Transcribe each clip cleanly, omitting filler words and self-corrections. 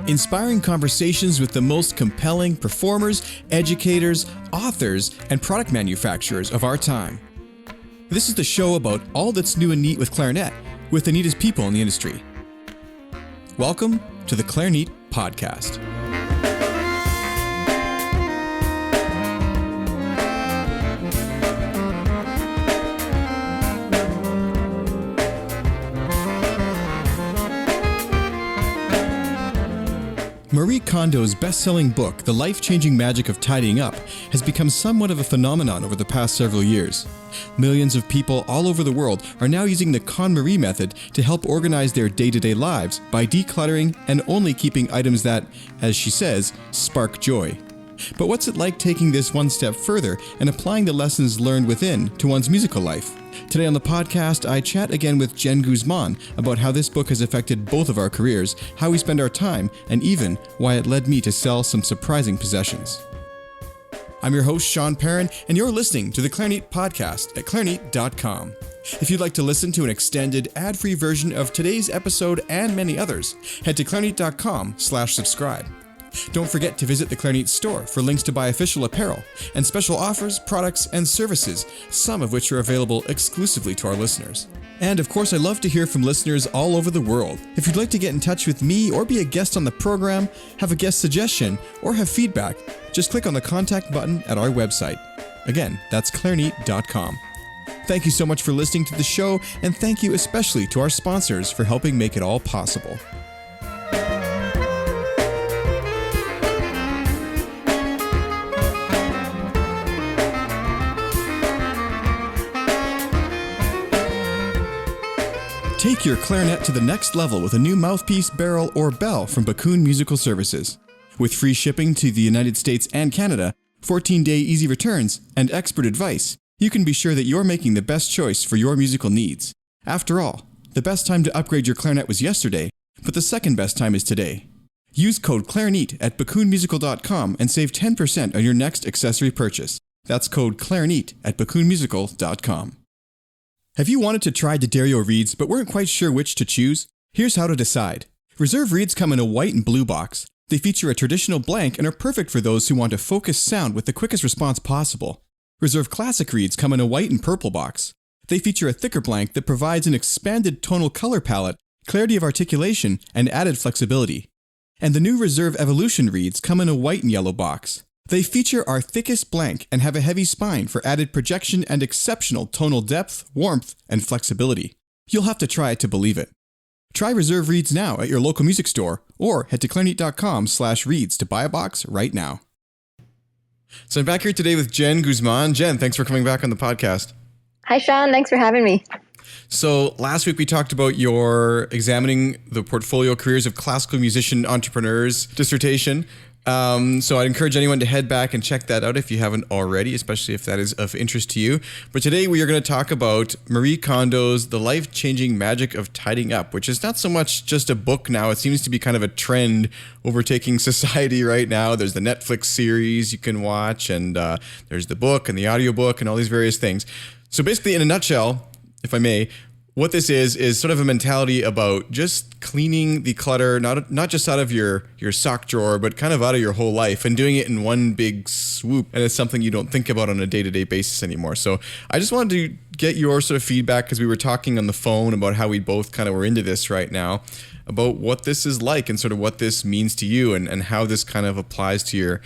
Inspiring conversations with the most compelling performers, educators, authors, and product manufacturers of our time. This is the show about all that's new and neat with clarinet, with the neatest people in the industry. Welcome to the Clarinet Podcast. Marie Kondo's best-selling book, The Life-Changing Magic of Tidying Up, has become somewhat of a phenomenon over the past several years. Millions of people all over the world are now using the KonMari Method to help organize their day-to-day lives by decluttering and only keeping items that, as she says, spark joy. But what's it like taking this one step further and applying the lessons learned within to one's musical life? Today on the podcast, I chat again with Jen Guzman about how this book has affected both of our careers, how we spend our time, and even why it led me to sell some surprising possessions. I'm your host, Sean Perrin, and you're listening to the Clarinet Podcast at clarinet.com. If you'd like to listen to an extended, ad-free version of today's episode and many others, head to clarinet.com/subscribe. Don't forget to visit the Clarinet store for links to buy official apparel and special offers, products, and services, some of which are available exclusively to our listeners. And of course, I love to hear from listeners all over the world. If you'd like to get in touch with me or be a guest on the program, have a guest suggestion, or have feedback, just click on the contact button at our website. Again, that's clarinet.com. Thank you so much for listening to the show, and thank you especially to our sponsors for helping make it all possible. Take your clarinet to the next level with a new mouthpiece, barrel, or bell from Bakun Musical Services. With free shipping to the United States and Canada, 14-day easy returns, and expert advice, you can be sure that you're making the best choice for your musical needs. After all, the best time to upgrade your clarinet was yesterday, but the second best time is today. Use code CLARINET at bakunmusical.com and save 10% on your next accessory purchase. That's code CLARINET at bakunmusical.com. Have you wanted to try D'Addario reeds but weren't quite sure which to choose? Here's how to decide. Reserve reeds come in a white and blue box. They feature a traditional blank and are perfect for those who want a focused sound with the quickest response possible. Reserve classic reeds come in a white and purple box. They feature a thicker blank that provides an expanded tonal color palette, clarity of articulation, and added flexibility. And the new Reserve Evolution reeds come in a white and yellow box. They feature our thickest blank and have a heavy spine for added projection and exceptional tonal depth, warmth, and flexibility. You'll have to try it to believe it. Try Reserve Reeds now at your local music store or head to clarinet.com/reeds to buy a box right now. So I'm back here today with Jen Guzman. Jen, thanks for coming back on the podcast. Hi, Sean. Thanks for having me. So last week we talked about your examining the portfolio careers of classical musician entrepreneurs dissertation. So I'd encourage anyone to head back and check that out if you haven't already, especially if that is of interest to you. But today we are going to talk about Marie Kondo's The Life-Changing Magic of Tidying Up, which is not so much just a book now. It seems to be kind of a trend overtaking society right now. There's the Netflix series you can watch, and there's the book and the audiobook and all these various things. So basically, in a nutshell, if I may, what this is sort of a mentality about just cleaning the clutter, not just out of your sock drawer, but kind of out of your whole life and doing it in one big swoop. And it's something you don't think about on a day-to-day basis anymore. So I just wanted to get your sort of feedback, because we were talking on the phone about how we both kind of were into this right now, about what this is like and sort of what this means to you and how this kind of applies to your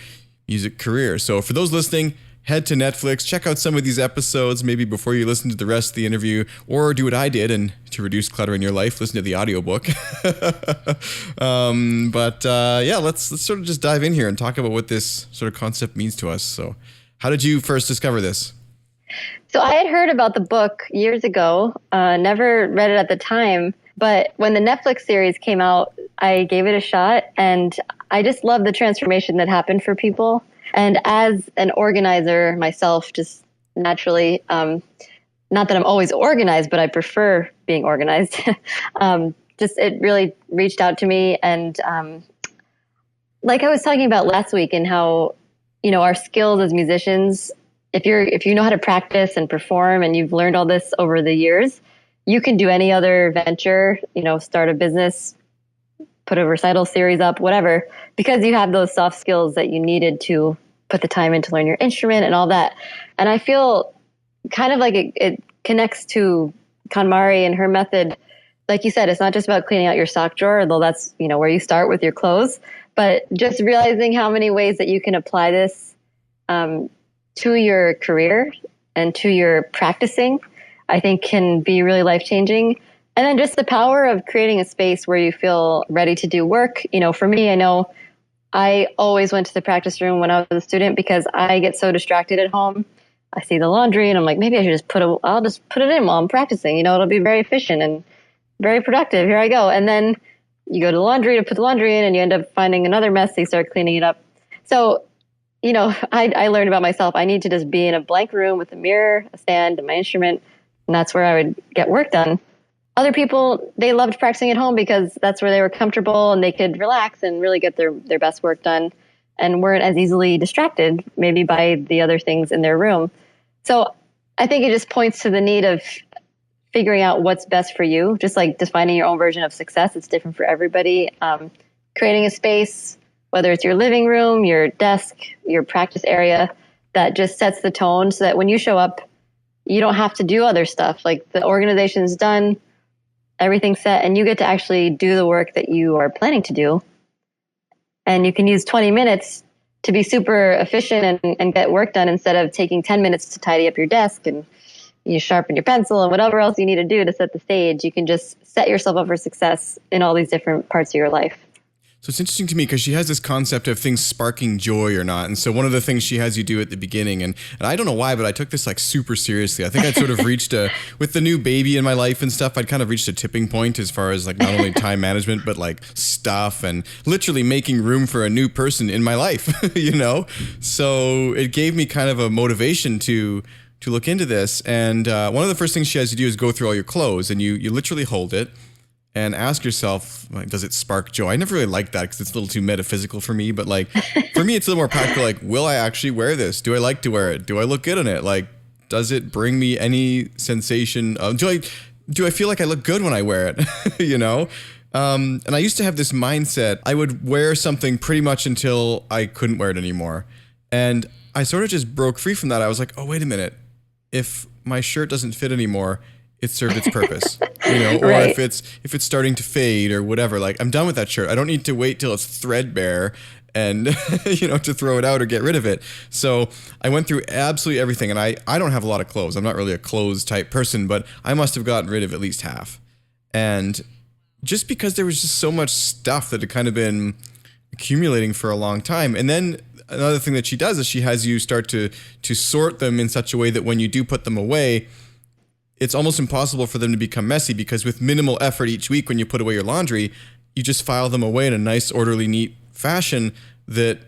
music career. So for those listening, head to Netflix, check out some of these episodes, maybe before you listen to the rest of the interview, or do what I did and to reduce clutter in your life, listen to the audiobook. Let's sort of just dive in here and talk about what this sort of concept means to us. So how did you first discover this? So I had heard about the book years ago, never read it at the time, but when the Netflix series came out, I gave it a shot, and I just love the transformation that happened for people. And as an organizer myself, just naturally, not that I'm always organized, but I prefer being organized. It really reached out to me. And like I was talking about last week, and how, our skills as musicians, if you know how to practice and perform, and you've learned all this over the years, you can do any other venture, start a business, put a recital series up, whatever, because you have those soft skills that you needed to put the time in to learn your instrument and all that. And I feel kind of like it connects to KonMari and her method. Like you said, it's not just about cleaning out your sock drawer, though that's, where you start with your clothes, but just realizing how many ways that you can apply this to your career and to your practicing, I think can be really life-changing. And then just the power of creating a space where you feel ready to do work. For me, I know I always went to the practice room when I was a student because I get so distracted at home. I see the laundry and I'm like, maybe I should I'll just put it in while I'm practicing. It'll be very efficient and very productive. Here I go. And then you go to the laundry to put the laundry in and you end up finding another mess. So you start cleaning it up. So, I learned about myself. I need to just be in a blank room with a mirror, a stand, and my instrument. And that's where I would get work done. Other people, they loved practicing at home because that's where they were comfortable and they could relax and really get their best work done and weren't as easily distracted maybe by the other things in their room. So I think it just points to the need of figuring out what's best for you, just like defining your own version of success. It's different for everybody. Creating a space, whether it's your living room, your desk, your practice area, that just sets the tone so that when you show up, you don't have to do other stuff. Like the organization's done, everything's set, and you get to actually do the work that you are planning to do. And you can use 20 minutes to be super efficient and get work done instead of taking 10 minutes to tidy up your desk and you sharpen your pencil and whatever else you need to do to set the stage. You can just set yourself up for success in all these different parts of your life. So it's interesting to me because she has this concept of things sparking joy or not. And so one of the things she has you do at the beginning, and I don't know why, but I took this like super seriously. I think I'd sort of reached with the new baby in my life and stuff, I'd kind of reached a tipping point as far as like not only time management, but like stuff and literally making room for a new person in my life, So it gave me kind of a motivation to look into this. And one of the first things she has you do is go through all your clothes and you literally hold it and ask yourself, like, does it spark joy? I never really liked that because it's a little too metaphysical for me. But like, for me, it's a little more practical. Like, will I actually wear this? Do I like to wear it? Do I look good in it? Like, does it bring me any sensation of, do I feel like I look good when I wear it? And I used to have this mindset. I would wear something pretty much until I couldn't wear it anymore. And I sort of just broke free from that. I was like, oh, wait a minute. If my shirt doesn't fit anymore, it served its purpose, or right. if it's starting to fade or whatever, like I'm done with that shirt. I don't need to wait till it's threadbare and, to throw it out or get rid of it. So I went through absolutely everything. And I don't have a lot of clothes. I'm not really a clothes type person, but I must have gotten rid of at least half. And just because there was just so much stuff that had kind of been accumulating for a long time. And then another thing that she does is she has you start to sort them in such a way that when you do put them away, it's almost impossible for them to become messy because with minimal effort each week when you put away your laundry, you just file them away in a nice, orderly, neat fashion that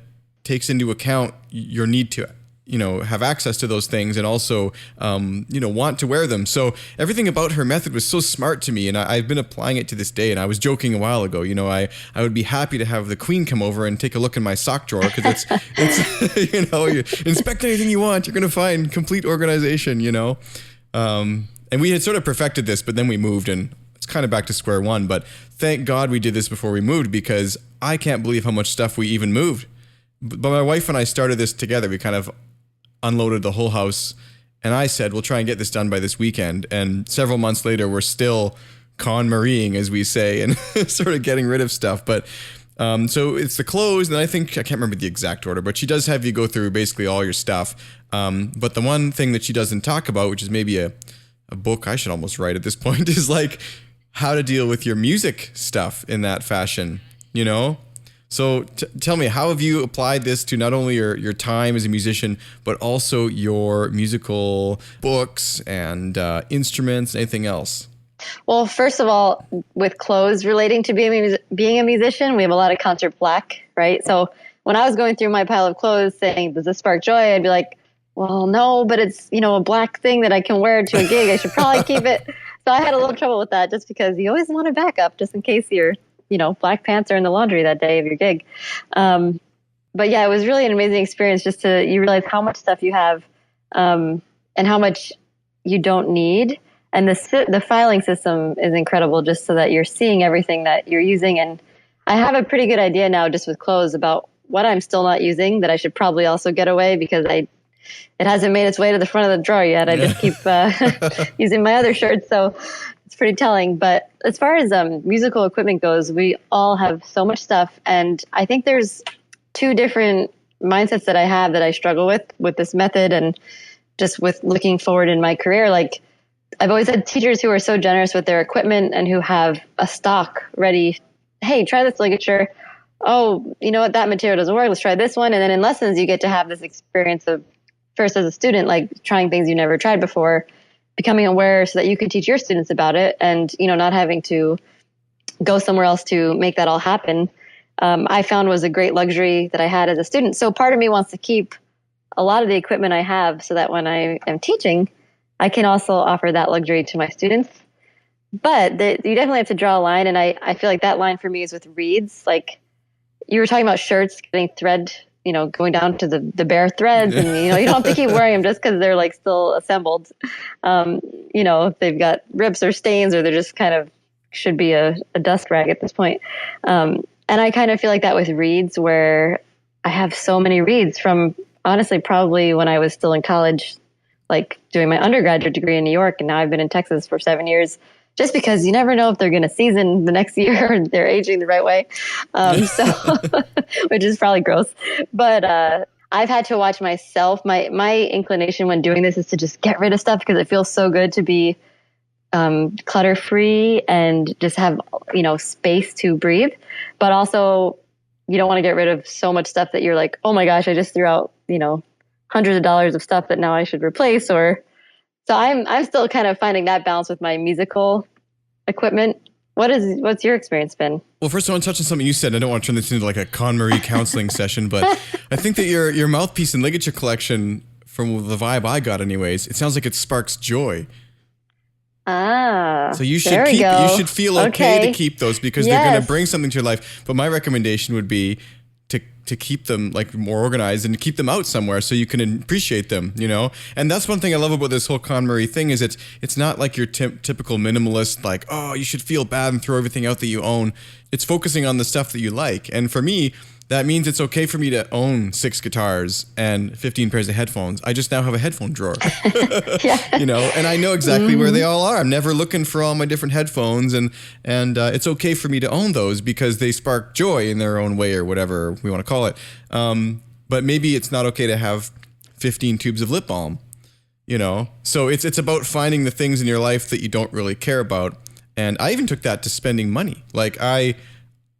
takes into account your need to, have access to those things and also, want to wear them. So everything about her method was so smart to me, and I've been applying it to this day. And I was joking a while ago, I would be happy to have the queen come over and take a look in my sock drawer because it's you inspect anything you want, you're going to find complete organization, And we had sort of perfected this, but then we moved and it's kind of back to square one. But thank God we did this before we moved because I can't believe how much stuff we even moved. But my wife and I started this together. We kind of unloaded the whole house and I said, we'll try and get this done by this weekend. And several months later, we're still KonMariing, as we say, and sort of getting rid of stuff. But so it's the clothes, and I can't remember the exact order, but she does have you go through basically all your stuff. But the one thing that she doesn't talk about, which is maybe a book I should almost write at this point, is like how to deal with your music stuff in that fashion, So tell me, how have you applied this to not only your time as a musician, but also your musical books and instruments, anything else? Well, first of all, with clothes relating to being a musician, we have a lot of concert black, right? So when I was going through my pile of clothes saying, does this spark joy? I'd be like, well, no, but it's, a black thing that I can wear to a gig. I should probably keep it. So I had a little trouble with that just because you always want a backup just in case your, black pants are in the laundry that day of your gig. But yeah, it was really an amazing experience just you realize how much stuff you have and how much you don't need. And the filing system is incredible just so that you're seeing everything that you're using. And I have a pretty good idea now just with clothes about what I'm still not using that I should probably also get away because it hasn't made its way to the front of the drawer yet. I just keep using my other shirts. So it's pretty telling. But as far as musical equipment goes, we all have so much stuff. And I think there's two different mindsets that I have that I struggle with this method and just with looking forward in my career. Like I've always had teachers who are so generous with their equipment and who have a stock ready. Hey, try this ligature. Oh, you know what? That material doesn't work. Let's try this one. And then in lessons, you get to have this experience of first as a student, like trying things you never tried before, becoming aware so that you can teach your students about it and, not having to go somewhere else to make that all happen. I found was a great luxury that I had as a student. So part of me wants to keep a lot of the equipment I have so that when I am teaching, I can also offer that luxury to my students. But you definitely have to draw a line. And I feel like that line for me is with reeds. Like you were talking about shirts getting thread, going down to the bare threads. And, you don't have to keep wearing them just because they're like still assembled. If they've got rips or stains or they're just kind of should be a dust rag at this point. And I kind of feel like that with reeds where I have so many reeds from honestly probably when I was still in college, like doing my undergraduate degree in New York. And now I've been in Texas for 7 years. Just because you never know if they're going to season the next year or they're aging the right way. Which is probably gross. But I've had to watch myself. My inclination when doing this is to just get rid of stuff because it feels so good to be clutter free and just have, space to breathe. But also you don't want to get rid of so much stuff that you're like, oh my gosh, I just threw out, hundreds of dollars of stuff that now I should replace. So I'm still kind of finding that balance with my musical equipment. What's your experience been? Well, first I want to touch on something you said. I don't want to turn this into like a KonMari counseling session, but I think that your mouthpiece and ligature collection, from the vibe I got anyways, it sounds like it sparks joy. So you should feel okay to keep those because they're going to bring something to your life. But my recommendation would be to keep them like more organized and to keep them out somewhere so you can appreciate them, And that's one thing I love about this whole KonMari thing is it's not like your typical minimalist, like, oh, you should feel bad and throw everything out that you own. It's focusing on the stuff that you like. And for me, that means it's okay for me to own 6 guitars and 15 pairs of headphones. I just now have a headphone drawer, and I know exactly where they all are. I'm never looking for all my different headphones and it's okay for me to own those because they spark joy in their own way or whatever we want to call it. But maybe it's not okay to have 15 tubes of lip balm, So it's about finding the things in your life that you don't really care about. And I even took that to spending money. Like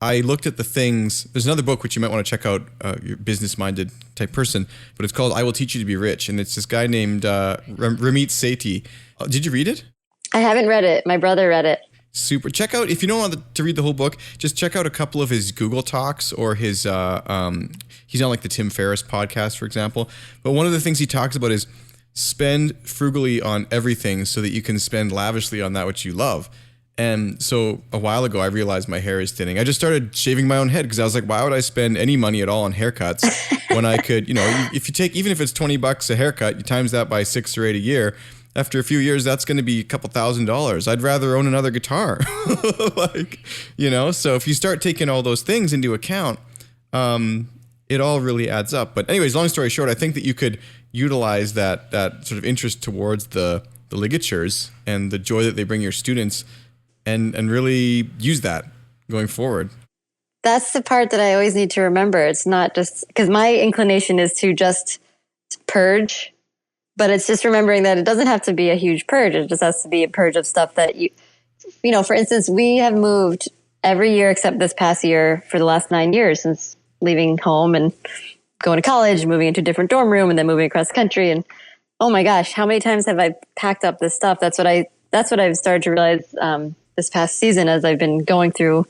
I looked at the things. There's another book which you might want to check out, you're a business-minded type person, but it's called I Will Teach You to Be Rich. And it's this guy named Ramit Sethi. Did you read it? I haven't read it. My brother read it. Super. Check out, if you don't want to read the whole book, just check out a couple of his Google Talks or his, he's on like the Tim Ferriss podcast, for example. But one of the things he talks about is spend frugally on everything so that you can spend lavishly on that which you love. And so a while ago, I realized my hair is thinning. I just started shaving my own head because I was like, why would I spend any money at all on haircuts when I could, if you take, even if it's $20 a haircut, you times that by 6 or 8 a year. After a few years, that's going to be a couple $1,000s. I'd rather own another guitar. So if you start taking all those things into account, it all really adds up. But anyways, long story short, I think that you could utilize that sort of interest towards the ligatures and the joy that they bring your students and really use that going forward. That's the part that I always need to remember. It's not just because my inclination is to just purge, but it's just remembering that it doesn't have to be a huge purge. It just has to be a purge of stuff that for instance, we have moved every year except this past year for the last 9 years since leaving home and going to college, moving into a different dorm room and then moving across the country. And oh my gosh, how many times have I packed up this stuff? That's what I've started to realize this past season as I've been going through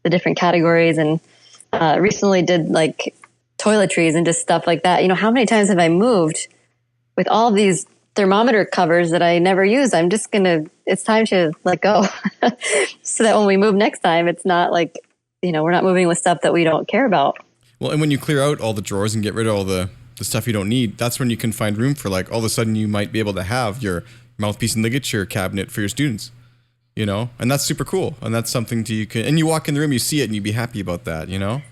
the different categories and recently did like toiletries and just stuff like that. How many times have I moved with all of these thermometer covers that I never use? It's time to let go so that when we move next time, it's not like, we're not moving with stuff that we don't care about. Well, and when you clear out all the drawers and get rid of all the stuff you don't need, that's when you can find room for like all of a sudden you might be able to have your mouthpiece and ligature cabinet for your students. and that's super cool. And that's something and you walk in the room, you see it and you'd be happy about that,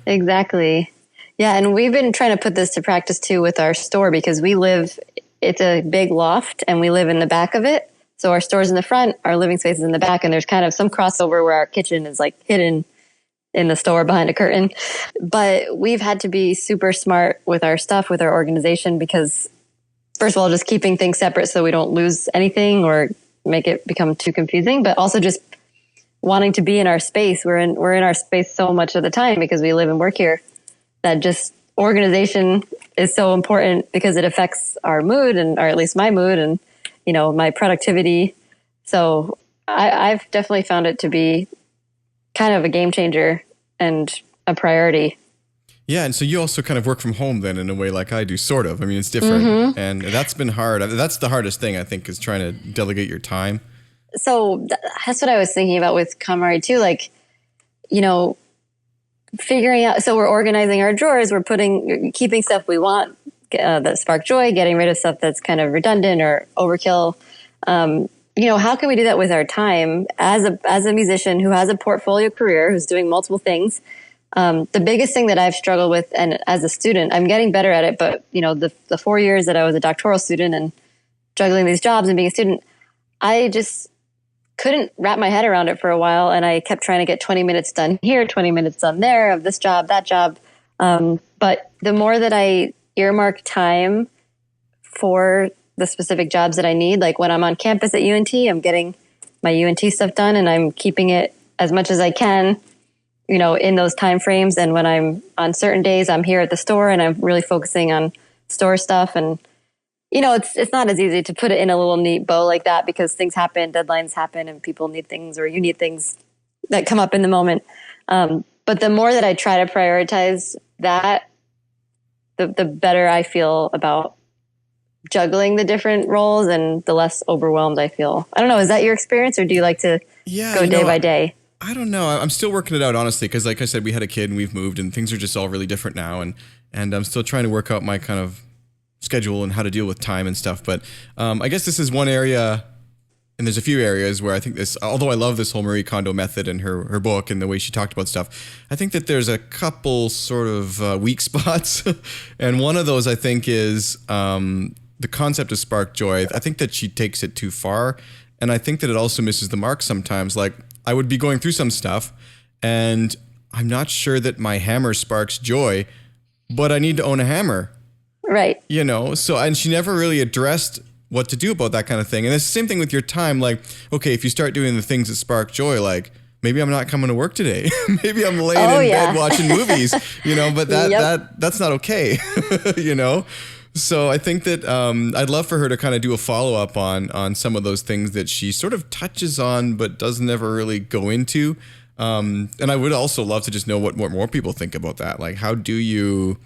Exactly. Yeah. And we've been trying to put this to practice too with our store because it's a big loft and we live in the back of it. So our store's in the front, our living space is in the back, and there's kind of some crossover where our kitchen is like hidden in the store behind a curtain. But we've had to be super smart with our stuff, with our organization, because first of all, just keeping things separate so we don't lose anything or make it become too confusing, but also just wanting to be in our space. We're in our space so much of the time because we live and work here, that just organization is so important because it affects our mood or at least my mood and, my productivity. So I've definitely found it to be kind of a game changer and a priority. Yeah. And so you also kind of work from home then in a way like I do, sort of. I mean, it's different. Mm-hmm. And that's been hard. That's the hardest thing, I think, is trying to delegate your time. So that's what I was thinking about with KonMari too. Like, figuring out, so we're organizing our drawers, we're keeping stuff we want that spark joy, getting rid of stuff that's kind of redundant or overkill. How can we do that with our time as a musician who has a portfolio career, who's doing multiple things? The biggest thing that I've struggled with, and as a student, I'm getting better at it, but the 4 years that I was a doctoral student and juggling these jobs and being a student, I just couldn't wrap my head around it for a while. And I kept trying to get 20 minutes done here, 20 minutes done there of this job, that job. But the more that I earmark time for the specific jobs that I need, like when I'm on campus at UNT, I'm getting my UNT stuff done and I'm keeping it as much as I can, in those time frames. And when I'm on certain days, I'm here at the store and I'm really focusing on store stuff. And, it's not as easy to put it in a little neat bow like that because things happen, deadlines happen, and people need things or you need things that come up in the moment. But the more that I try to prioritize that, the better I feel about juggling the different roles and the less overwhelmed I feel. I don't know. Is that your experience or do you like to go day by day? I don't know. I'm still working it out, honestly, because like I said, we had a kid and we've moved and things are just all really different now. And I'm still trying to work out my kind of schedule and how to deal with time and stuff. But I guess this is one area, and there's a few areas where I think although I love this whole Marie Kondo method and her book and the way she talked about stuff, I think that there's a couple sort of weak spots. And one of those, I think, is the concept of spark joy. I think that she takes it too far. And I think that it also misses the mark sometimes. Like I would be going through some stuff and I'm not sure that my hammer sparks joy, but I need to own a hammer. Right. So, and she never really addressed what to do about that kind of thing. And it's the same thing with your time. Like, okay, if you start doing the things that spark joy, like maybe I'm not coming to work today. Maybe I'm laying in bed watching movies, but that's not okay, So I think that I'd love for her to kind of do a follow-up on some of those things that she sort of touches on but doesn't ever really go into. And I would also love to just know what more people think about that. Like, how do you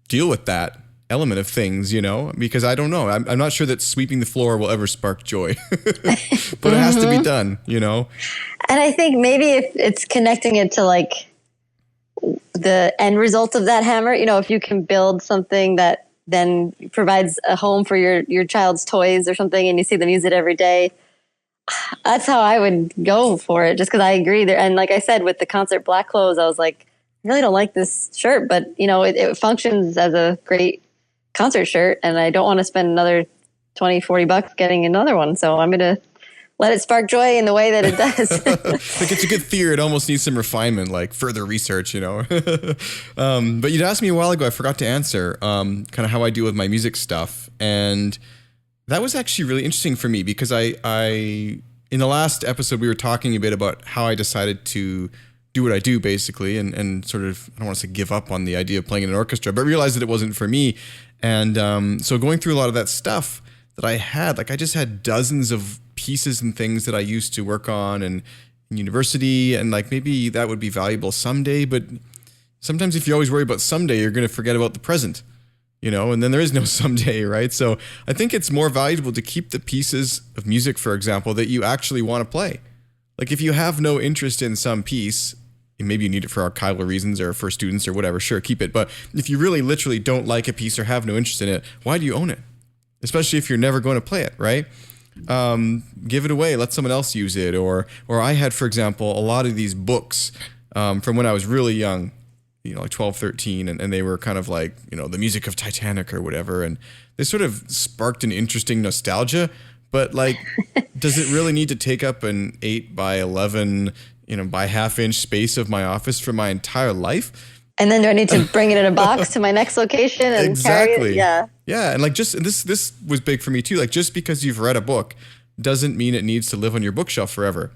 deal with that element of things, because I don't know. I'm not sure that sweeping the floor will ever spark joy, but it has to be done, And I think maybe if it's connecting it to like the end result of that hammer, if you can build something that then provides a home for your child's toys or something and you see them use it every day, that's how I would go for it, just because I agree there. And like I said, with the concert black clothes, I was like, I really don't like this shirt, but it functions as a great concert shirt and I don't want to spend another $20-$40 getting another one. So I'm going to let it spark joy in the way that it does. Like it's a good theory. It almost needs some refinement, like further research, But you'd asked me a while ago, I forgot to answer kind of how I deal with my music stuff. And that was actually really interesting for me because I in the last episode, we were talking a bit about how I decided to do what I do basically and sort of, I don't want to say give up on the idea of playing in an orchestra, but realized that it wasn't for me. And so going through a lot of that stuff that I had, like I just had dozens of pieces and things that I used to work on and in university, and like maybe that would be valuable someday, but sometimes if you always worry about someday, you're going to forget about the present, and then there is no someday, right? So I think it's more valuable to keep the pieces of music, for example, that you actually want to play. Like if you have no interest in some piece, maybe you need it for archival reasons or for students or whatever, sure, keep it. But if you really literally don't like a piece or have no interest in it, why do you own it? Especially if you're never going to play it, right? give it away, let someone else use it. Or I had, for example, a lot of these books from when I was really young, like 12, 13, and they were kind of like, the music of Titanic or whatever. And they sort of sparked an interesting nostalgia. But like, does it really need to take up an 8 by 11, by half-inch space of my office for my entire life? And then do I need to bring it in a box to my next location and carry it? Yeah. Yeah, and like this was big for me too. Like, just because you've read a book doesn't mean it needs to live on your bookshelf forever.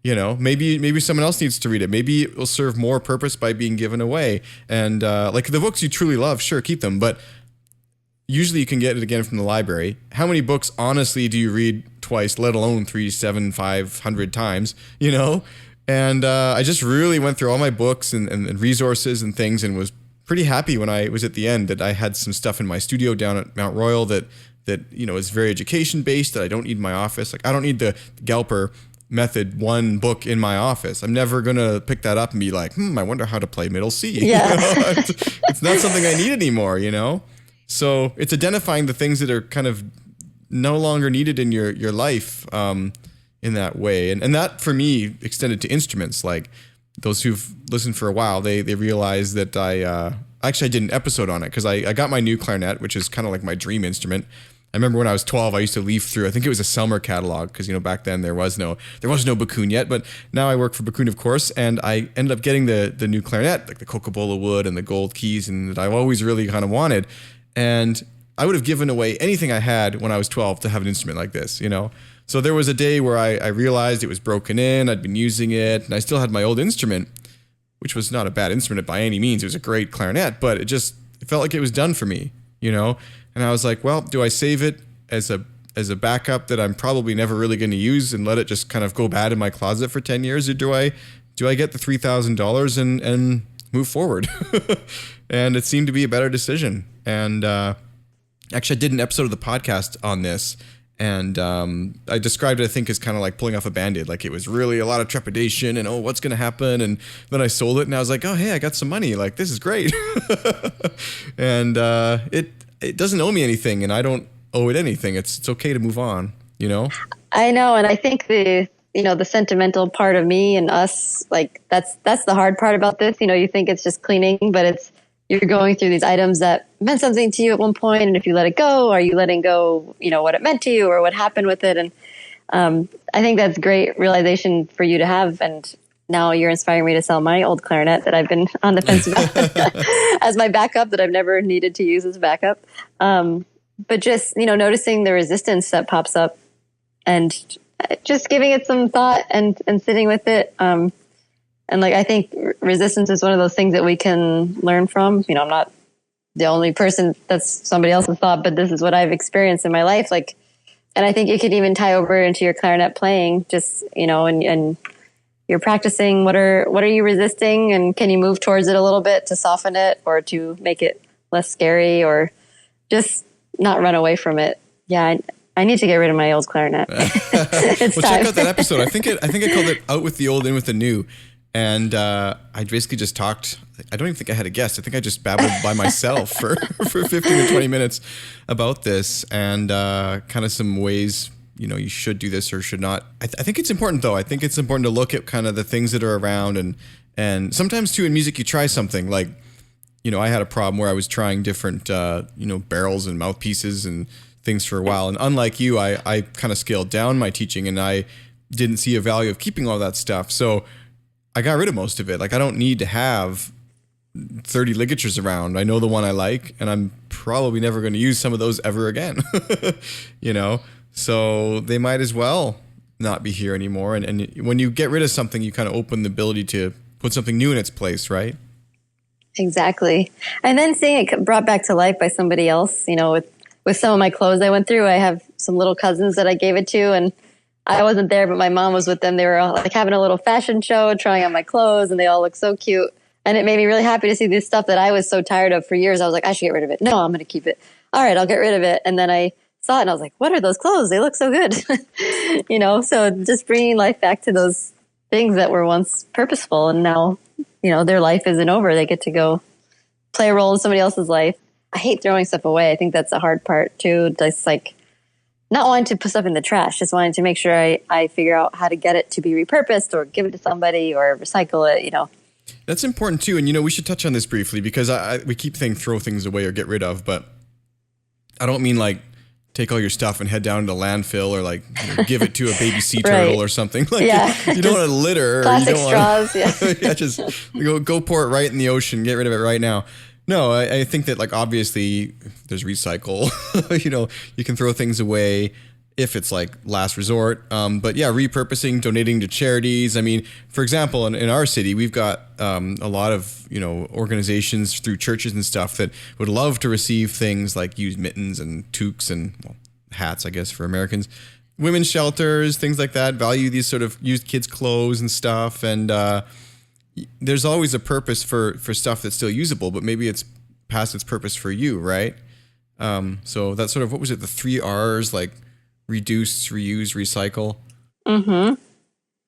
Maybe someone else needs to read it. Maybe it will serve more purpose by being given away. And like the books you truly love, sure, keep them. But usually you can get it again from the library. How many books, honestly, do you read twice, let alone 3, 7, 500 times, And I just really went through all my books and resources and things, and was pretty happy when I was at the end that I had some stuff in my studio down at Mount Royal that is very education-based, that I don't need in my office. Like, I don't need the Galper Method 1 book in my office. I'm never going to pick that up and be like, I wonder how to play middle C. Yeah. It's not something I need anymore, So it's identifying the things that are kind of no longer needed in your life in that way. And that, for me, extended to instruments. Like, those who've listened for a while, they realize that I did an episode on it because I got my new clarinet, which is kind of like my dream instrument. I remember when I was 12, I used to leaf through, I think it was a Selmer catalog, because back then there was no Bakun yet, but now I work for Bakun, of course, and I ended up getting the new clarinet, like the Coca-Cola wood and the gold keys, and that I've always really kind of wanted. And I would have given away anything I had when I was 12 to have an instrument like this, So there was a day where I realized it was broken in, I'd been using it, and I still had my old instrument, which was not a bad instrument by any means. It was a great clarinet, but it felt like it was done for me, And I was like, well, do I save it as a backup that I'm probably never really going to use and let it just kind of go bad in my closet for 10 years? Or do I get the $3,000 and move forward? And it seemed to be a better decision. And actually, I did an episode of the podcast on this. And I described it, I think, as kind of like pulling off a Band-Aid. Like, it was really a lot of trepidation and, what's going to happen? And then I sold it and I was like, oh, hey, I got some money. Like, this is great. And it doesn't owe me anything, and I don't owe it anything. It's okay to move on, I know. And I think the sentimental part of me and us, like, that's the hard part about this. You think it's just cleaning, but you're going through these items that meant something to you at one point, and if you let it go, are you letting go, what it meant to you or what happened with it? And I think that's great realization for you to have. And now you're inspiring me to sell my old clarinet that I've been on the fence about as my backup, that I've never needed to use as backup. But just, noticing the resistance that pops up and just giving it some thought and sitting with it. And like, I think resistance is one of those things that we can learn from. I'm not the only person that's somebody else's thought, but this is what I've experienced in my life. Like, and I think it could even tie over into your clarinet playing, just, and you're practicing, what are you resisting, and can you move towards it a little bit to soften it or to make it less scary, or just not run away from it. Yeah, I need to get rid of my old clarinet. It's time. Check out that episode. I think I called it Out with the Old, In with the New. And I basically just talked. I don't even think I had a guest. I think I just babbled by myself for 15 to 20 minutes about this, and kind of some ways you should do this or should not. I think it's important, though. I think it's important to look at kind of the things that are around, and sometimes too in music you try something like, I had a problem where I was trying different barrels and mouthpieces and things for a while, and unlike you, I kind of scaled down my teaching, and I didn't see a value of keeping all that stuff, so I got rid of most of it. Like, I don't need to have 30 ligatures around. I know the one I like, and I'm probably never going to use some of those ever again. So they might as well not be here anymore. And when you get rid of something, you kind of open the ability to put something new in its place, right? Exactly. And then seeing it brought back to life by somebody else, with some of my clothes I went through. I have some little cousins that I gave it to, and I wasn't there, but my mom was with them. They were all like having a little fashion show, trying on my clothes, and they all looked so cute. And it made me really happy to see this stuff that I was so tired of for years. I was like, I should get rid of it. No, I'm going to keep it. All right, I'll get rid of it. And then I saw it and I was like, what are those clothes? They look so good. So just bringing life back to those things that were once purposeful, and now, their life isn't over. They get to go play a role in somebody else's life. I hate throwing stuff away. I think that's the hard part too. Just like not wanting to put stuff in the trash, just wanting to make sure I figure out how to get it to be repurposed or give it to somebody or recycle it, That's important too. And, we should touch on this briefly because we keep saying throw things away or get rid of, but I don't mean like take all your stuff and head down to landfill or like give it to a baby sea turtle or something. Like you don't want to litter. Plastic or you don't straws, yeah, just go pour it right in the ocean, get rid of it right now. No, I think that like obviously there's recycle. You can throw things away if it's like last resort. But yeah, repurposing, donating to charities. I mean, for example, in our city, we've got a lot of, organizations through churches and stuff that would love to receive things like used mittens and toques and hats, I guess, for Americans. Women's shelters, things like that, value these sort of used kids' clothes and stuff. And there's always a purpose for stuff that's still usable, but maybe it's past its purpose for you, right? So that's sort of, what was it, the 3 R's, like reduce, reuse, recycle? Mm-hmm.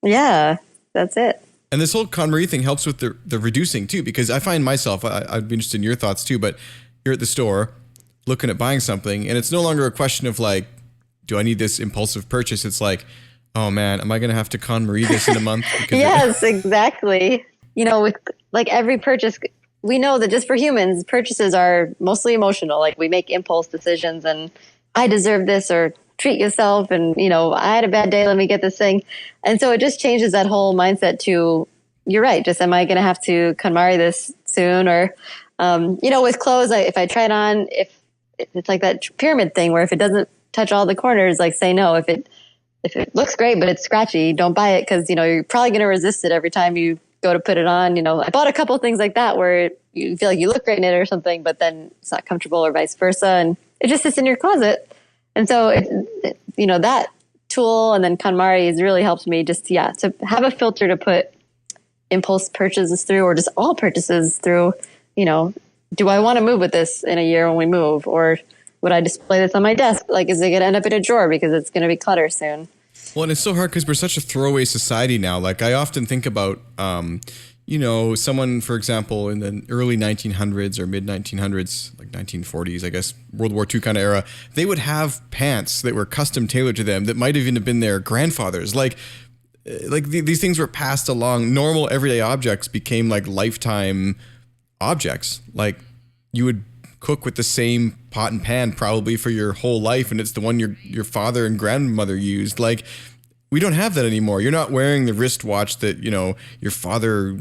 Yeah, that's it. And this whole KonMari thing helps with the reducing too, because I find myself, I'd be interested in your thoughts too, but you're at the store looking at buying something and it's no longer a question of like, do I need this impulsive purchase? It's like, oh man, am I going to have to KonMari this in a month? Yes, exactly. With like every purchase, we know that just for humans, purchases are mostly emotional. Like we make impulse decisions and I deserve this or treat yourself. And, I had a bad day. Let me get this thing. And so it just changes that whole mindset to, you're right. Just, am I going to have to KonMari this soon? Or, with clothes, if I try it on, if it's like that pyramid thing where if it doesn't touch all the corners, like say no. If it looks great, but it's scratchy, don't buy it. Cause you're probably going to resist it every time you go to put it on. I bought a couple of things like that where you feel like you look great in it or something, but then it's not comfortable or vice versa. And it just sits in your closet. And so, that tool and then KonMari has really helped me just, to have a filter to put impulse purchases through or just all purchases through, do I want to move with this in a year when we move? Or would I display this on my desk? Like, is it going to end up in a drawer because it's going to be clutter soon? Well, and it's so hard because we're such a throwaway society now. Like I often think about, someone, for example, in the early 1900s or mid 1900s, like 1940s, I guess, World War II kind of era, they would have pants that were custom tailored to them that might have even been their grandfathers. Like these things were passed along. Normal everyday objects became like lifetime objects. Like you would cook with the same pot and pan probably for your whole life, and it's the one your father and grandmother used. Like we don't have that anymore. You're not wearing the wristwatch that your father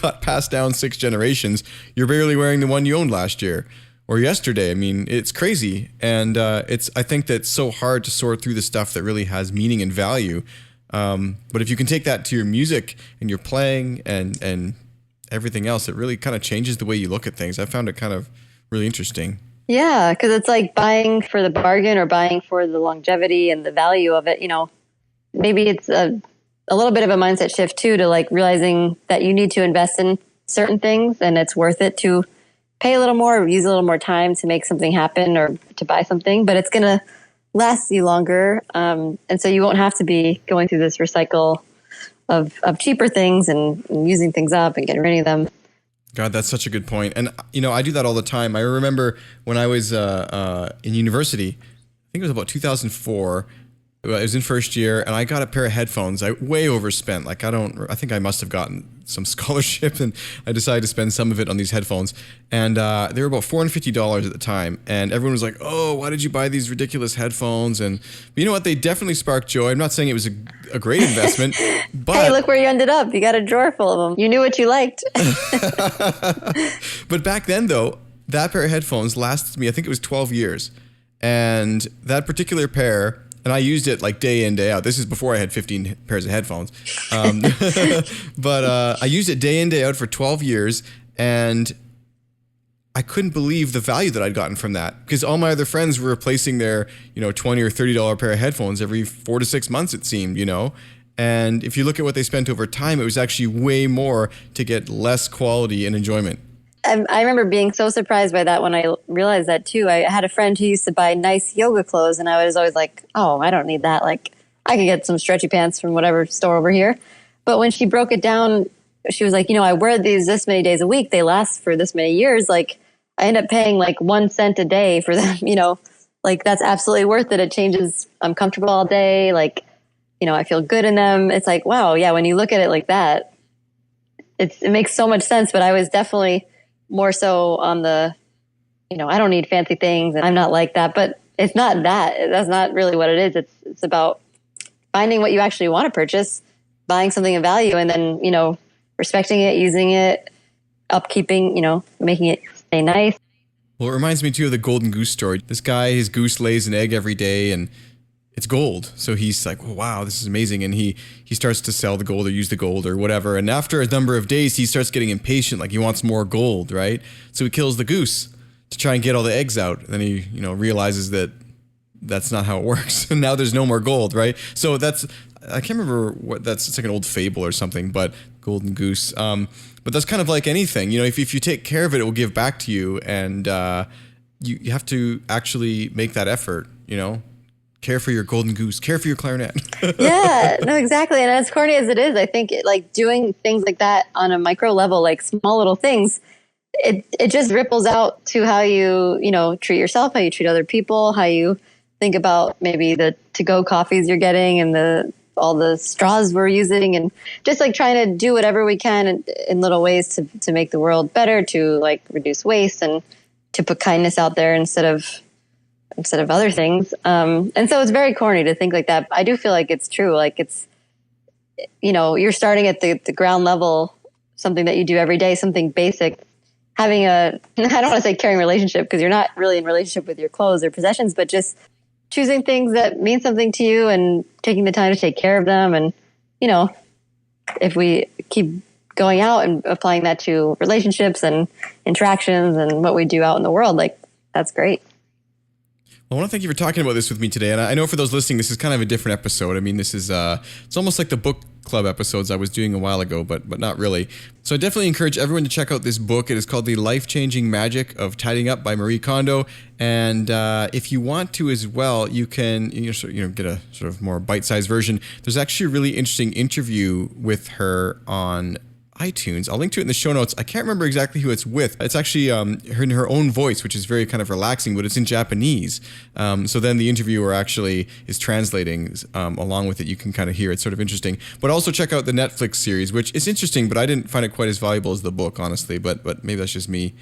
got passed down 6 generations. You're barely wearing the one you owned last year or yesterday. I mean, it's crazy, and I think that's so hard to sort through the stuff that really has meaning and value. But if you can take that to your music and your playing and everything else, it really kind of changes the way you look at things. I found it kind of really interesting. Yeah, because it's like buying for the bargain or buying for the longevity and the value of it. Maybe it's a little bit of a mindset shift too, to like realizing that you need to invest in certain things and it's worth it to pay a little more or use a little more time to make something happen or to buy something, but it's going to last you longer. And so you won't have to be going through this recycle of cheaper things and using things up and getting rid of them. God, that's such a good point. And, I do that all the time. I remember when I was in university, I think it was about 2004, I was in first year and I got a pair of headphones. I way overspent. Like I think I must have gotten some scholarship and I decided to spend some of it on these headphones. And they were about $450 at the time. And everyone was like, oh, why did you buy these ridiculous headphones? And but you know what? They definitely sparked joy. I'm not saying it was a great investment, but hey, look where you ended up. You got a drawer full of them. You knew what you liked. But back then though, that pair of headphones lasted me, I think it was 12 years. And that particular pair, and I used it like day in, day out. This is before I had 15 pairs of headphones. But I used it day in, day out for 12 years. And I couldn't believe the value that I'd gotten from that. Because all my other friends were replacing their, $20 or $30 pair of headphones every 4 to 6 months, it seemed, And if you look at what they spent over time, it was actually way more to get less quality and enjoyment. I remember being so surprised by that when I realized that too. I had a friend who used to buy nice yoga clothes and I was always like, oh, I don't need that. Like I could get some stretchy pants from whatever store over here. But when she broke it down, she was like, I wear these this many days a week. They last for this many years. Like I end up paying like 1 cent a day for them, like that's absolutely worth it. It changes. I'm comfortable all day. Like, I feel good in them. It's like, wow. Yeah. When you look at it like that, it makes so much sense. But I was definitely more so on the, I don't need fancy things and I'm not like that, but it's not that. That's not really what it is. It's about finding what you actually want to purchase, buying something of value, and then, respecting it, using it, upkeeping, making it stay nice. Well, it reminds me too of the Golden Goose story. This guy, his goose lays an egg every day and it's gold. So he's like, oh, wow, this is amazing. And he starts to sell the gold or use the gold or whatever. And after a number of days, he starts getting impatient, like he wants more gold, right? So he kills the goose to try and get all the eggs out. Then he, realizes that that's not how it works. And now there's no more gold, right? So I can't remember it's like an old fable or something, but Golden Goose. But that's kind of like anything, if you take care of it, it will give back to you. And you have to actually make that effort, care for your golden goose, care for your clarinet. Yeah, no, exactly. And as corny as it is, I think like doing things like that on a micro level, like small little things, it just ripples out to how you, treat yourself, how you treat other people, how you think about maybe the to-go coffees you're getting and all the straws we're using, and just like trying to do whatever we can in little ways to make the world better, to like reduce waste and to put kindness out there instead of other things. And so it's very corny to think like that. I do feel like it's true. Like it's, you're starting at the ground level, something that you do every day, something basic, having I don't want to say caring relationship because you're not really in relationship with your clothes or possessions, but just choosing things that mean something to you and taking the time to take care of them. And, if we keep going out and applying that to relationships and interactions and what we do out in the world, like that's great. I want to thank you for talking about this with me today. And I know for those listening, this is kind of a different episode. I mean, this is, it's almost like the book club episodes I was doing a while ago, but not really. So I definitely encourage everyone to check out this book. It is called The Life-Changing Magic of Tidying Up by Marie Kondo. And if you want to as well, you can get a sort of more bite-sized version. There's actually a really interesting interview with her on iTunes. I'll link to it in the show notes. I can't remember exactly who it's with. It's actually in her own voice, which is very kind of relaxing, but it's in Japanese. So then the interviewer actually is translating along with it. You can kind of hear it's sort of interesting. But also check out the Netflix series, which is interesting, but I didn't find it quite as valuable as the book, honestly. But maybe that's just me.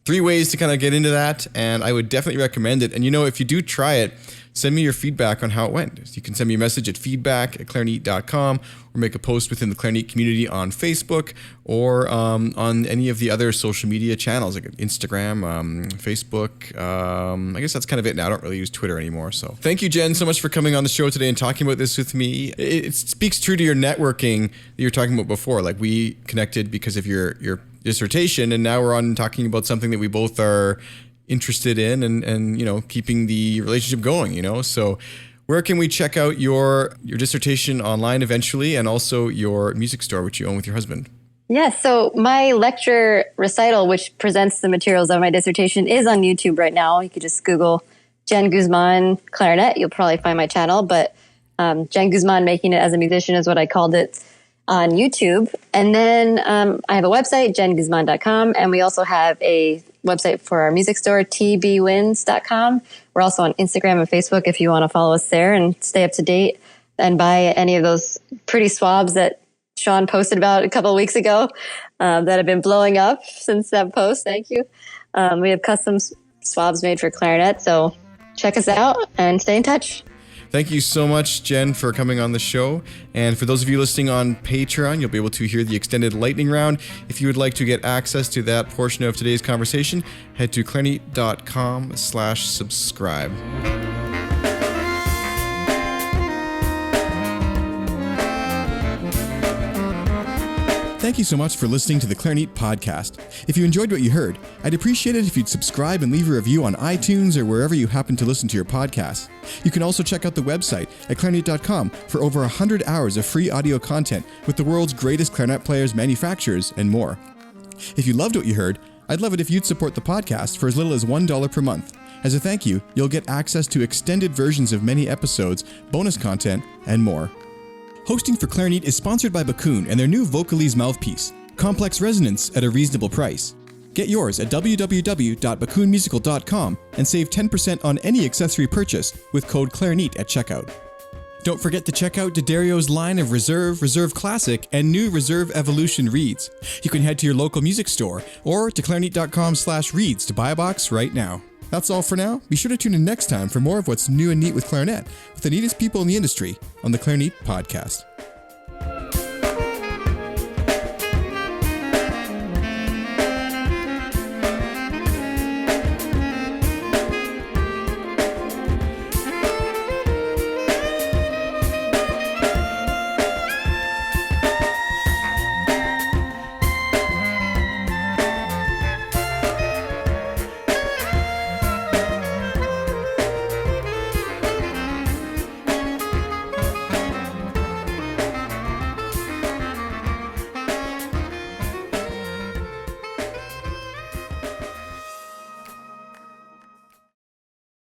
3 ways to kind of get into that, and I would definitely recommend it. And if you do try it, send me your feedback on how it went. You can send me a message at feedback@clarinet.com or make a post within the Clarinet community on Facebook or on any of the other social media channels like Instagram, Facebook. I guess that's kind of it now. I don't really use Twitter anymore. So thank you, Jen, so much for coming on the show today and talking about this with me. It speaks true to your networking that you were talking about before. Like we connected because of your dissertation, and now we're on talking about something that we both are interested in and keeping the relationship going, so where can we check out your dissertation online eventually, and also your music store, which you own with your husband? Yes. So my lecture recital, which presents the materials of my dissertation, is on YouTube right now. You could just Google Jen Guzman clarinet. You'll probably find my channel, but Jen Guzman Making It as a Musician is what I called it on YouTube. And then I have a website, jenguzman.com, and we also have a website for our music store, tbwins.com. We're also on Instagram and Facebook if you want to follow us there and stay up to date and buy any of those pretty swabs that Sean posted about a couple of weeks ago that have been blowing up since that post. Thank you. We have custom swabs made for clarinet, so check us out and stay in touch. Thank you so much, Jen, for coming on the show. And for those of you listening on Patreon, you'll be able to hear the extended lightning round. If you would like to get access to that portion of today's conversation, head to clarinet.com/subscribe. Thank you so much for listening to the Clarinet Podcast. If you enjoyed what you heard, I'd appreciate it if you'd subscribe and leave a review on iTunes or wherever you happen to listen to your podcasts. You can also check out the website at clarinet.com for over 100 hours of free audio content with the world's greatest clarinet players, manufacturers, and more. If you loved what you heard, I'd love it if you'd support the podcast for as little as $1 per month. As a thank you, you'll get access to extended versions of many episodes, bonus content, and more. Hosting for Clarinet is sponsored by Bakun and their new Vocalese mouthpiece, complex resonance at a reasonable price. Get yours at www.bakunmusical.com and save 10% on any accessory purchase with code Clarinet at checkout. Don't forget to check out D'Addario's line of Reserve, Reserve Classic, and new Reserve Evolution reeds. You can head to your local music store or to clarinet.com/reeds to buy a box right now. That's all for now. Be sure to tune in next time for more of what's new and neat with clarinet with the neatest people in the industry on the Clarinet Podcast.